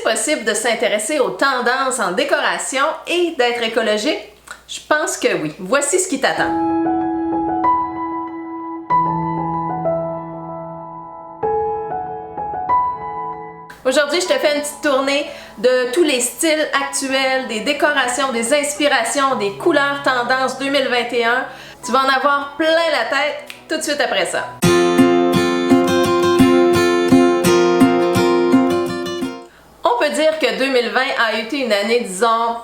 possible de s'intéresser aux tendances en décoration et d'être écologique? Je pense que oui. Voici ce qui t'attend. Aujourd'hui, je te fais une petite tournée de tous les styles actuels, des décorations, des inspirations, des couleurs tendances 2021. Tu vas en avoir plein la tête tout de suite après ça. On peut dire que 2020 a été une année, disons,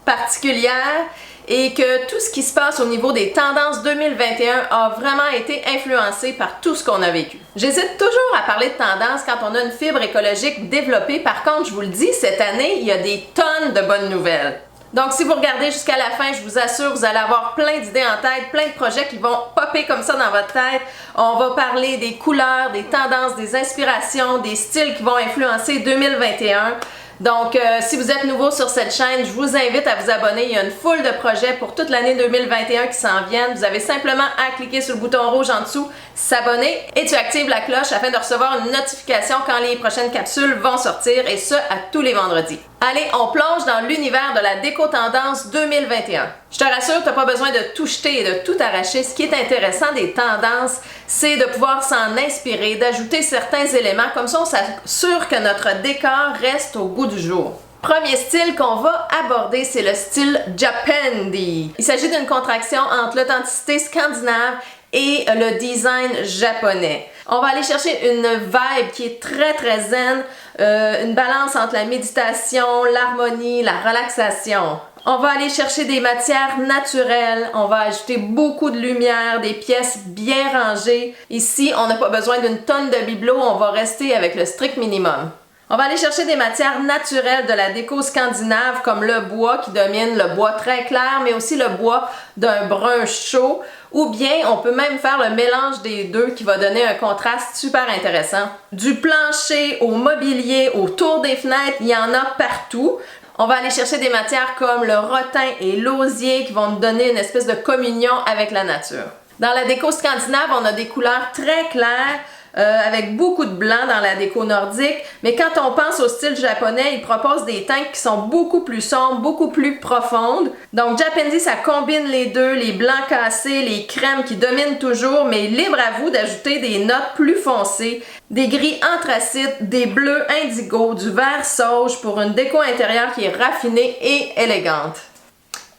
particulière et que tout ce qui se passe au niveau des tendances 2021 a vraiment été influencé par tout ce qu'on a vécu. J'hésite toujours à parler de tendances quand on a une fibre écologique développée. Par contre, je vous le dis, cette année, il y a des tonnes de bonnes nouvelles. Donc, si vous regardez jusqu'à la fin, je vous assure, vous allez avoir plein d'idées en tête, plein de projets qui vont popper comme ça dans votre tête. On va parler des couleurs, des tendances, des inspirations, des styles qui vont influencer 2021. Donc, si vous êtes nouveau sur cette chaîne, je vous invite à vous abonner. Il y a une foule de projets pour toute l'année 2021 qui s'en viennent. Vous avez simplement à cliquer sur le bouton rouge en dessous, s'abonner, et tu actives la cloche afin de recevoir une notification quand les prochaines capsules vont sortir, et ce, à tous les vendredis. Allez, on plonge dans l'univers de la déco-tendance 2021. Je te rassure, tu n'as pas besoin de tout jeter et de tout arracher. Ce qui est intéressant des tendances, c'est de pouvoir s'en inspirer, d'ajouter certains éléments. Comme ça, on s'assure que notre décor reste au goût du jour. Premier style qu'on va aborder, c'est le style Japandi. Il s'agit d'une contraction entre l'authenticité scandinave et le design japonais. On va aller chercher une vibe qui est très zen, une balance entre la méditation, l'harmonie, la relaxation. On va aller chercher des matières naturelles, on va ajouter beaucoup de lumière, des pièces bien rangées. Ici, on n'a pas besoin d'une tonne de bibelots, on va rester avec le strict minimum. On va aller chercher des matières naturelles de la déco scandinave comme le bois qui domine, le bois très clair, mais aussi le bois d'un brun chaud. Ou bien on peut même faire le mélange des deux qui va donner un contraste super intéressant. Du plancher au mobilier, autour des fenêtres, il y en a partout. On va aller chercher des matières comme le rotin et l'osier qui vont nous donner une espèce de communion avec la nature. Dans la déco scandinave, on a des couleurs très claires, avec beaucoup de blanc dans la déco nordique, mais quand on pense au style japonais, ils proposent des teintes qui sont beaucoup plus sombres, beaucoup plus profondes. Donc Japandi, ça combine les deux, les blancs cassés, les crèmes qui dominent toujours, mais libre à vous d'ajouter des notes plus foncées, des gris anthracite, des bleus indigo, du vert sauge pour une déco intérieure qui est raffinée et élégante.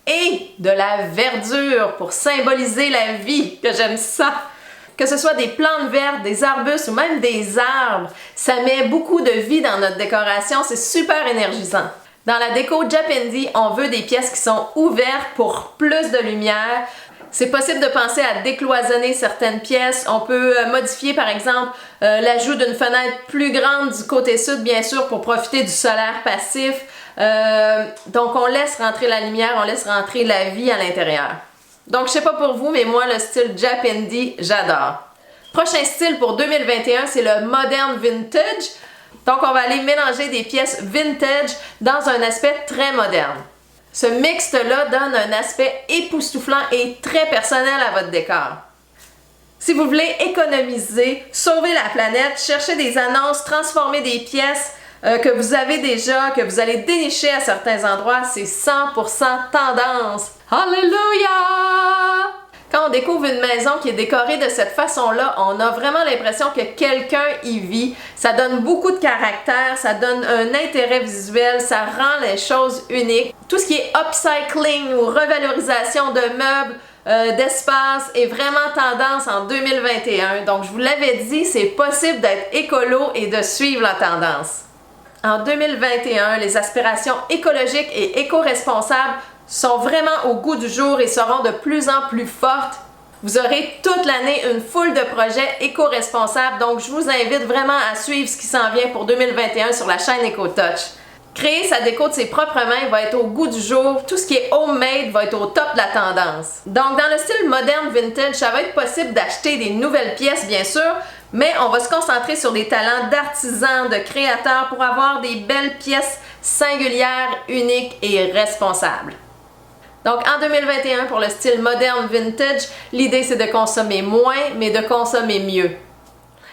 Et de la verdure pour symboliser la vie, que j'aime ça! Que ce soit des plantes vertes, des arbustes ou même des arbres, ça met beaucoup de vie dans notre décoration, c'est super énergisant. Dans la déco Japandi, on veut des pièces qui sont ouvertes pour plus de lumière. C'est possible de penser à décloisonner certaines pièces. On peut modifier par exemple l'ajout d'une fenêtre plus grande du côté sud, bien sûr, pour profiter du solaire passif. Donc on laisse rentrer la lumière, on laisse rentrer la vie à l'intérieur. Donc, je sais pas pour vous, mais moi, le style Japandi, j'adore. Prochain style pour 2021, c'est le moderne vintage. Donc, on va aller mélanger des pièces vintage dans un aspect très moderne. Ce mixte-là donne un aspect époustouflant et très personnel à votre décor. Si vous voulez économiser, sauver la planète, chercher des annonces, transformer des pièces que vous avez déjà, que vous allez dénicher à certains endroits, c'est 100% tendance. Alléluia! Quand on découvre une maison qui est décorée de cette façon-là, on a vraiment l'impression que quelqu'un y vit. Ça donne beaucoup de caractère, ça donne un intérêt visuel, ça rend les choses uniques. Tout ce qui est upcycling ou revalorisation de meubles, d'espace est vraiment tendance en 2021. Donc, je vous l'avais dit, c'est possible d'être écolo et de suivre la tendance. En 2021, les aspirations écologiques et éco-responsables sont vraiment au goût du jour et seront de plus en plus fortes. Vous aurez toute l'année une foule de projets éco-responsables, donc je vous invite vraiment à suivre ce qui s'en vient pour 2021 sur la chaîne EcoTouch. Créer sa déco de ses propres mains va être au goût du jour, tout ce qui est homemade va être au top de la tendance. Donc dans le style moderne vintage, ça va être possible d'acheter des nouvelles pièces bien sûr, mais on va se concentrer sur des talents d'artisans, de créateurs pour avoir des belles pièces singulières, uniques et responsables. Donc en 2021, pour le style moderne vintage, l'idée c'est de consommer moins, mais de consommer mieux.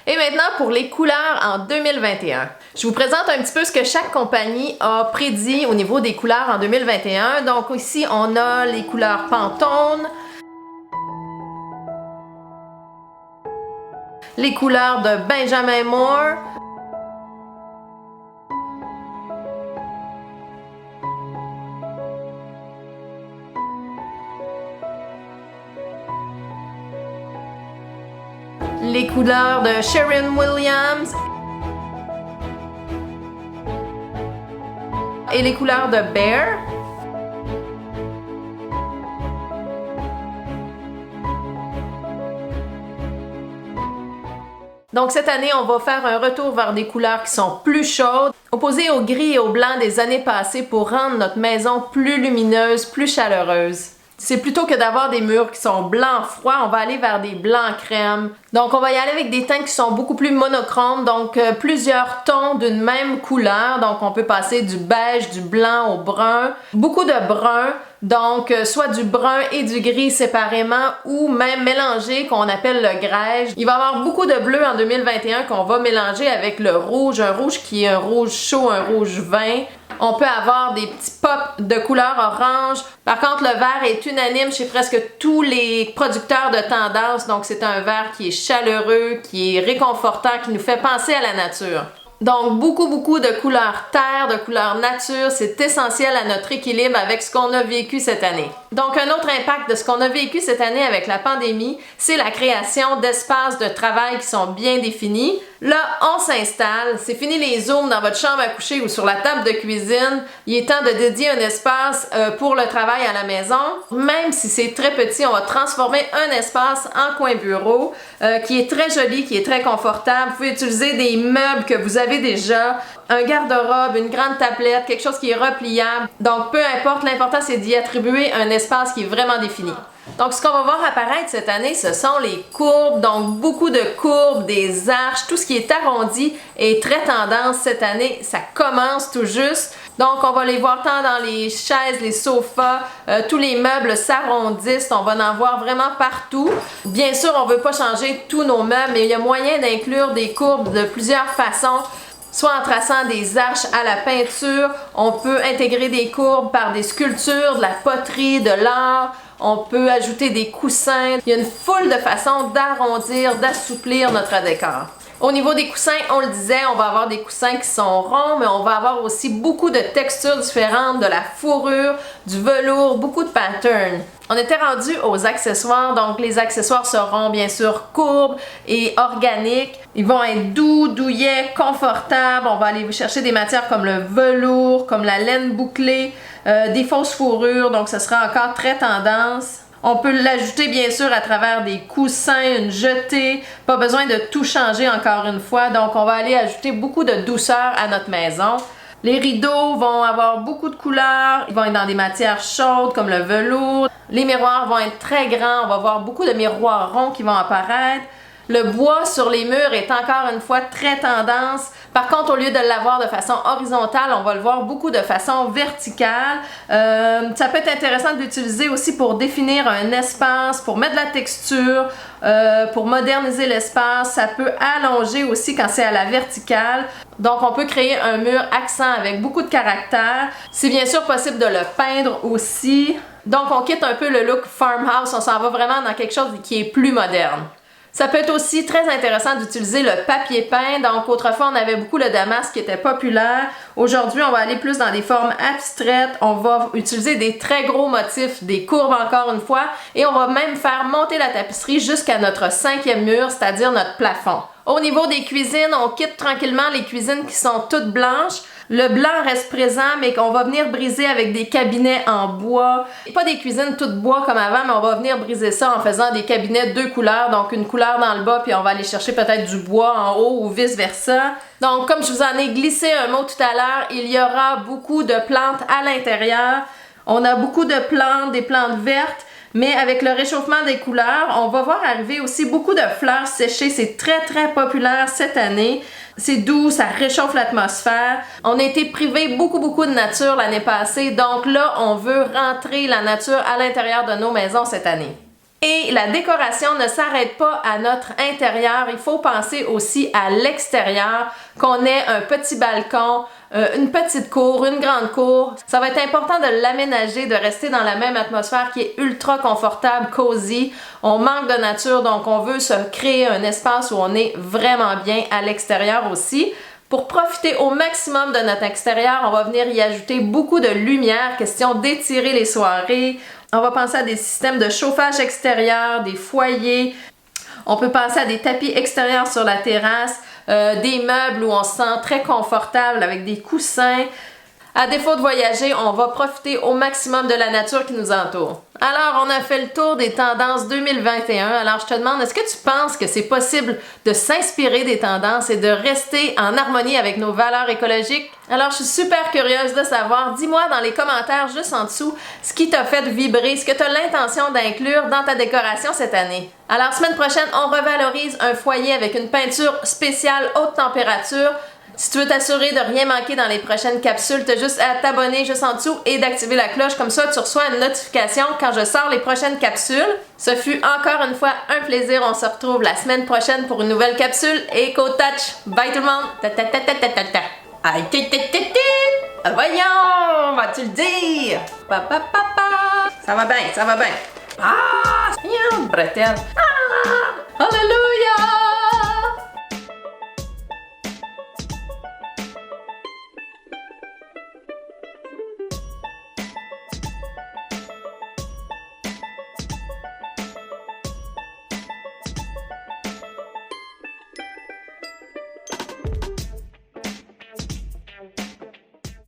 Et maintenant pour les couleurs en 2021. Je vous présente un petit peu ce que chaque compagnie a prédit au niveau des couleurs en 2021. Donc ici, on a les couleurs Pantone, les couleurs de Benjamin Moore, les couleurs de Sherwin Williams et les couleurs de Behr. Donc cette année, on va faire un retour vers des couleurs qui sont plus chaudes, opposées au gris et au blanc des années passées pour rendre notre maison plus lumineuse, plus chaleureuse. C'est plutôt que d'avoir des murs qui sont blancs froids, on va aller vers des blancs crème. Donc on va y aller avec des teintes qui sont beaucoup plus monochromes, donc plusieurs tons d'une même couleur. Donc on peut passer du beige, du blanc au brun, beaucoup de brun. Donc, soit du brun et du gris séparément ou même mélangé qu'on appelle le grège. Il va y avoir beaucoup de bleu en 2021 qu'on va mélanger avec le rouge, un rouge qui est un rouge chaud, un rouge vin. On peut avoir des petits pops de couleur orange. Par contre, le vert est unanime chez presque tous les producteurs de tendance. Donc, c'est un vert qui est chaleureux, qui est réconfortant, qui nous fait penser à la nature. Donc, beaucoup de couleurs terre, de couleurs nature, c'est essentiel à notre équilibre avec ce qu'on a vécu cette année. Donc, un autre impact de ce qu'on a vécu cette année avec la pandémie, c'est la création d'espaces de travail qui sont bien définis. Là, on s'installe, c'est fini les zooms dans votre chambre à coucher ou sur la table de cuisine. Il est temps de dédier un espace pour le travail à la maison. Même si c'est très petit, on va transformer un espace en coin bureau qui est très joli, qui est très confortable. Vous pouvez utiliser des meubles que vous avez déjà, un garde-robe, une grande tablette, quelque chose qui est repliable. Donc, peu importe, l'important c'est d'y attribuer un espace qui est vraiment défini. Donc, ce qu'on va voir apparaître cette année, ce sont les courbes, donc beaucoup de courbes, des arches, tout ce qui est arrondi est très tendance cette année, ça commence tout juste. Donc, on va les voir tant dans les chaises, les sofas, tous les meubles s'arrondissent, on va en voir vraiment partout. Bien sûr, on ne veut pas changer tous nos meubles, mais il y a moyen d'inclure des courbes de plusieurs façons. Soit en traçant des arches à la peinture, on peut intégrer des courbes par des sculptures, de la poterie, de l'art. On peut ajouter des coussins. Il y a une foule de façons d'arrondir, d'assouplir notre décor. Au niveau des coussins, on le disait, on va avoir des coussins qui sont ronds, mais on va avoir aussi beaucoup de textures différentes, de la fourrure, du velours, beaucoup de patterns. On était rendu aux accessoires, donc les accessoires seront bien sûr courbes et organiques. Ils vont être doux, douillets, confortables. On va aller chercher des matières comme le velours, comme la laine bouclée, des fausses fourrures, donc ce sera encore très tendance. On peut l'ajouter bien sûr à travers des coussins, une jetée, pas besoin de tout changer encore une fois, donc on va aller ajouter beaucoup de douceur à notre maison. Les rideaux vont avoir beaucoup de couleurs, ils vont être dans des matières chaudes comme le velours. Les miroirs vont être très grands, on va voir beaucoup de miroirs ronds qui vont apparaître. Le bois sur les murs est encore une fois très tendance. Par contre, au lieu de l'avoir de façon horizontale, on va le voir beaucoup de façon verticale. Ça peut être intéressant d'utiliser aussi pour définir un espace, pour mettre de la texture, pour moderniser l'espace. Ça peut allonger aussi quand c'est à la verticale. Donc, on peut créer un mur accent avec beaucoup de caractère. C'est bien sûr possible de le peindre aussi. Donc, on quitte un peu le look farmhouse. On s'en va vraiment dans quelque chose qui est plus moderne. Ça peut être aussi très intéressant d'utiliser le papier peint. Donc, autrefois, on avait beaucoup le damask qui était populaire. Aujourd'hui, on va aller plus dans des formes abstraites. On va utiliser des très gros motifs, des courbes encore une fois. Et on va même faire monter la tapisserie jusqu'à notre 5e mur, c'est-à-dire notre plafond. Au niveau des cuisines, on quitte tranquillement les cuisines qui sont toutes blanches. Le blanc reste présent, mais qu'on va venir briser avec des cabinets en bois. Pas des cuisines toutes bois comme avant, mais on va venir briser ça en faisant des cabinets 2 couleurs. Donc une couleur dans le bas, puis on va aller chercher peut-être du bois en haut ou vice-versa. Donc comme je vous en ai glissé un mot tout à l'heure, il y aura beaucoup de plantes à l'intérieur. On a beaucoup de plantes, des plantes vertes. Mais avec le réchauffement des couleurs, on va voir arriver aussi beaucoup de fleurs séchées. C'est très populaire cette année. C'est doux, ça réchauffe l'atmosphère. On a été privé beaucoup de nature l'année passée. Donc là, on veut rentrer la nature à l'intérieur de nos maisons cette année. Et la décoration ne s'arrête pas à notre intérieur, il faut penser aussi à l'extérieur, qu'on ait un petit balcon, une petite cour, une grande cour. Ça va être important de l'aménager, de rester dans la même atmosphère qui est ultra confortable, cosy. On manque de nature, donc on veut se créer un espace où on est vraiment bien à l'extérieur aussi. Pour profiter au maximum de notre extérieur, on va venir y ajouter beaucoup de lumière, question d'étirer les soirées. On va penser à des systèmes de chauffage extérieur, des foyers. On peut penser à des tapis extérieurs sur la terrasse, des meubles où on se sent très confortable avec des coussins. À défaut de voyager, on va profiter au maximum de la nature qui nous entoure. Alors, on a fait le tour des tendances 2021. Alors, je te demande, est-ce que tu penses que c'est possible de s'inspirer des tendances et de rester en harmonie avec nos valeurs écologiques? Alors, je suis super curieuse de savoir. Dis-moi dans les commentaires juste en dessous ce qui t'a fait vibrer, ce que tu as l'intention d'inclure dans ta décoration cette année. Alors, semaine prochaine, on revalorise un foyer avec une peinture spéciale haute température. Si tu veux t'assurer de rien manquer dans les prochaines capsules, tu as juste à t'abonner juste en dessous et d'activer la cloche. Comme ça, tu reçois une notification quand je sors les prochaines capsules. Ce fut encore une fois un plaisir. On se retrouve la semaine prochaine pour une nouvelle capsule. Eco-Touch. Bye tout le monde. Aïe, voyons, vas-tu le dire? Ça va bien, ça va bien. Ah, bretelle. Ah, hallelujah.